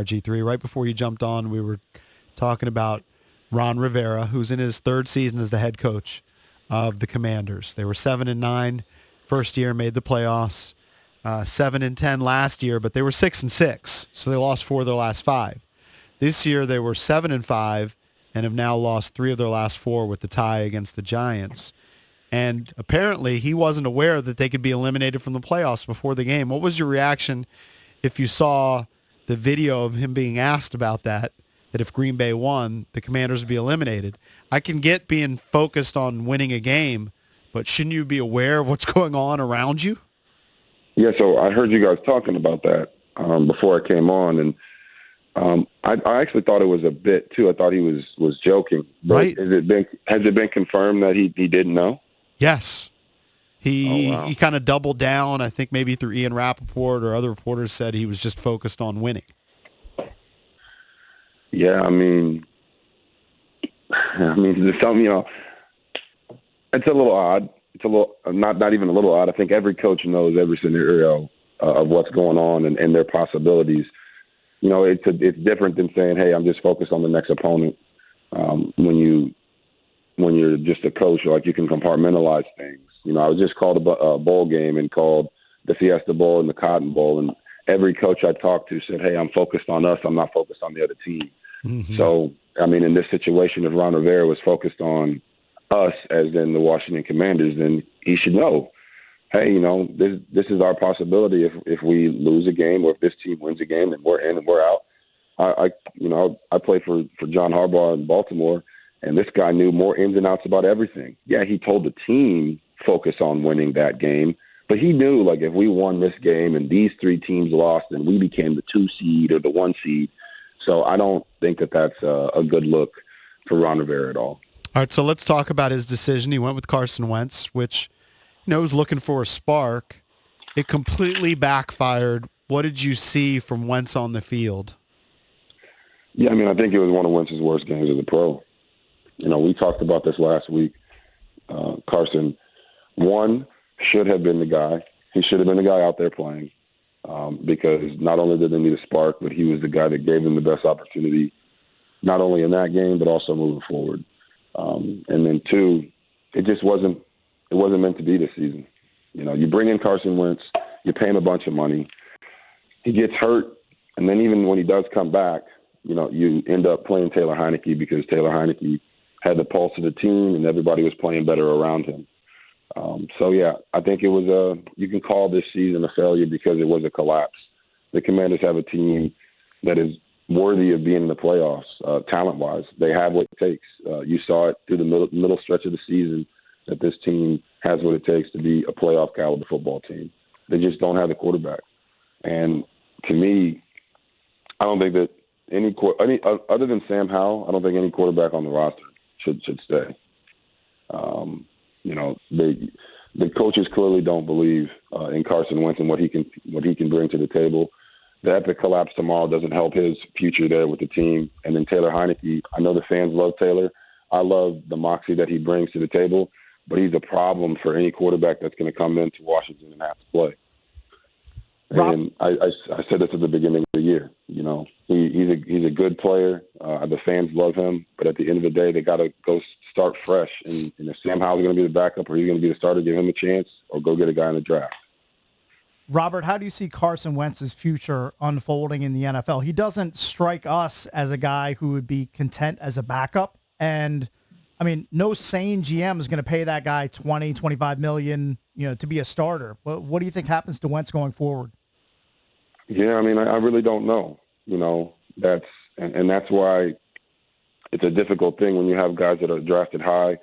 RG3. Right before you jumped on, we were talking about Ron Rivera, who's in his third season as the head coach of the Commanders. They were 7-9 first year, made the playoffs. 7-10 last year, but they were 6-6, so they lost 4 of their last 5. This year they were 7-5 and have now lost 3 of their last 4 with the tie against the Giants. And apparently he wasn't aware that they could be eliminated from the playoffs before the game. What was your reaction if you saw the video of him being asked about that if Green Bay won, the Commanders would be eliminated? I can get being focused on winning a game, but shouldn't you be aware of what's going on around you? Yeah, so I heard you guys talking about that before I came on, and I actually thought it was a bit too. I thought he was joking. But right? Has it been confirmed that he didn't know? Yes. He wow. He kind of doubled down. I think maybe through Ian Rappaport or other reporters said he was just focused on winning. Yeah, I mean, there's something, it's a little odd. It's a little not even a little odd. I think every coach knows every scenario of what's going on and their possibilities. It's different than saying, "Hey, I'm just focused on the next opponent." When you're just a coach, like, you can compartmentalize things. I was just called a bowl game and called the Fiesta Bowl and the Cotton Bowl, and every coach I talked to said, "Hey, I'm focused on us. I'm not focused on the other team." Mm-hmm. So, in this situation, if Ron Rivera was focused on us, as in the Washington Commanders, then he should know, hey, this is our possibility. If we lose a game, or if this team wins a game, then we're in and we're out. I played for John Harbaugh in Baltimore, and this guy knew more ins and outs about everything. Yeah, he told the team focus on winning that game, but he knew, like, if we won this game and these 3 teams lost, then we became the 2 seed or the 1 seed. So I don't think that that's a good look for Ron Rivera at all. All right, so let's talk about his decision. He went with Carson Wentz, which, was looking for a spark. It completely backfired. What did you see from Wentz on the field? Yeah, I think it was one of Wentz's worst games as a pro. We talked about this last week. Carson, should have been the guy. He should have been the guy out there playing because not only did they need a spark, but he was the guy that gave them the best opportunity, not only in that game, but also moving forward. And then 2, it just wasn't meant to be this season. You bring in Carson Wentz, you pay him a bunch of money, he gets hurt, and then even when he does come back, you end up playing Taylor Heineke because Taylor Heineke had the pulse of the team and everybody was playing better around him. So yeah, I think it was you can call this season a failure because it was a collapse. The Commanders have a team that is worthy of being in the playoffs, talent-wise. They have what it takes. You saw it through the middle stretch of the season that this team has what it takes to be a playoff caliber football team. They just don't have the quarterback. And to me, I don't think that any other than Sam Howell, I don't think any quarterback on the roster should stay. The coaches clearly don't believe in Carson Wentz and what he can bring to the table. The epic collapse tomorrow doesn't help his future there with the team. And then Taylor Heineke, I know the fans love Taylor. I love the moxie that he brings to the table, but he's a problem for any quarterback that's going to come into Washington and have to play. And I said this at the beginning of the year. He's a good player. The fans love him, but at the end of the day, they got to go start fresh. And if Sam Howell's going to be the backup or he's going to be the starter, give him a chance, or go get a guy in the draft. Robert, how do you see Carson Wentz's future unfolding in the NFL? He doesn't strike us as a guy who would be content as a backup. And, no sane GM is going to pay that guy $20, $25 million, to be a starter. What do you think happens to Wentz going forward? Yeah, I really don't know. That's why it's a difficult thing when you have guys that are drafted high.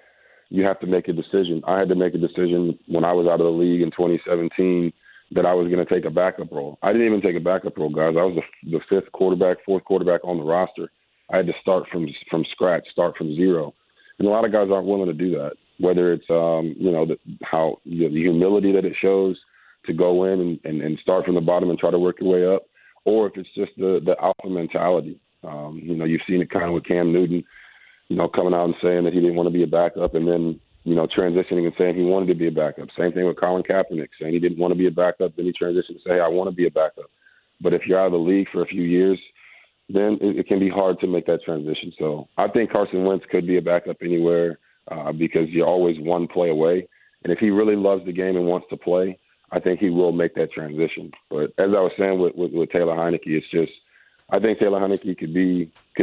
You have to make a decision. I had to make a decision when I was out of the league in 2017 that I was going to take a backup role. I didn't even take a backup role, guys. I was the 5th quarterback, 4th quarterback on the roster. I had to start from scratch, start from zero. And a lot of guys aren't willing to do that, whether it's, the humility that it shows to go in and start from the bottom and try to work your way up, or if it's just the alpha mentality. You've seen it kind of with Cam Newton, coming out and saying that he didn't want to be a backup and then, transitioning and saying he wanted to be a backup. Same thing with Colin Kaepernick, saying he didn't want to be a backup, then he transitioned to say, hey, I want to be a backup. But if you're out of the league for a few years, then it can be hard to make that transition. So I think Carson Wentz could be a backup anywhere because you're always one play away. And if he really loves the game and wants to play, I think he will make that transition. But as I was saying with Taylor Heineke, it's just I think Taylor Heineke could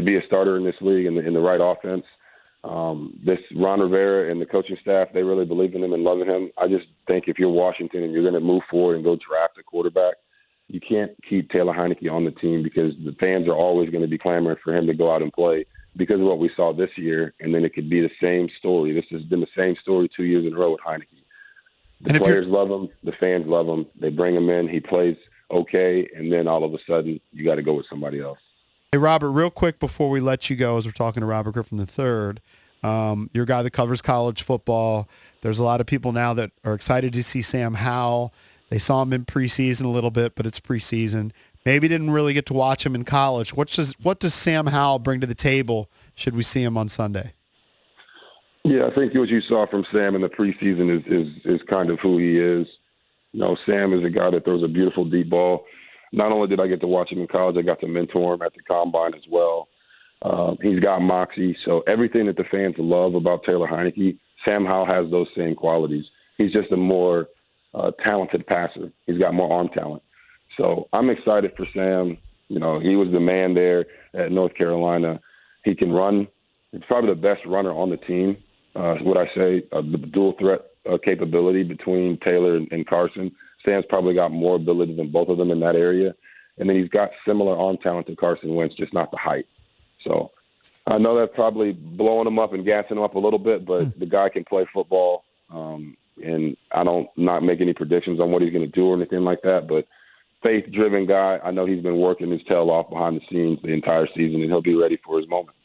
be a starter in this league in the right offense. This Ron Rivera and the coaching staff, they really believe in him and loving him. I just think if you're Washington and you're going to move forward and go draft a quarterback, you can't keep Taylor Heineke on the team because the fans are always going to be clamoring for him to go out and play because of what we saw this year, and then it could be the same story. This has been the same story 2 years in a row with Heineke. The players love him. The fans love him. They bring him in. He plays okay, and then all of a sudden you got to go with somebody else. Hey, Robert, real quick before we let you go, as we're talking to Robert Griffin III, you're a guy that covers college football. There's a lot of people now that are excited to see Sam Howell. They saw him in preseason a little bit, but it's preseason. Maybe didn't really get to watch him in college. What does Sam Howell bring to the table should we see him on Sunday? Yeah, I think what you saw from Sam in the preseason is kind of who he is. You know, Sam is a guy that throws a beautiful deep ball. Not only did I get to watch him in college, I got to mentor him at the Combine as well. He's got moxie. So everything that the fans love about Taylor Heineke, Sam Howell has those same qualities. He's just a more talented passer. He's got more arm talent. So I'm excited for Sam. You know, he was the man there at North Carolina. He can run. He's probably the best runner on the team, would I say. The dual threat capability between Taylor and Carson. Sam's probably got more ability than both of them in that area. And then he's got similar arm talent to Carson Wentz, just not the height. So I know that's probably blowing him up and gassing him up a little bit, but the guy can play football. And I don't not make any predictions on what he's going to do or anything like that. But faith-driven guy, I know he's been working his tail off behind the scenes the entire season, and he'll be ready for his moment.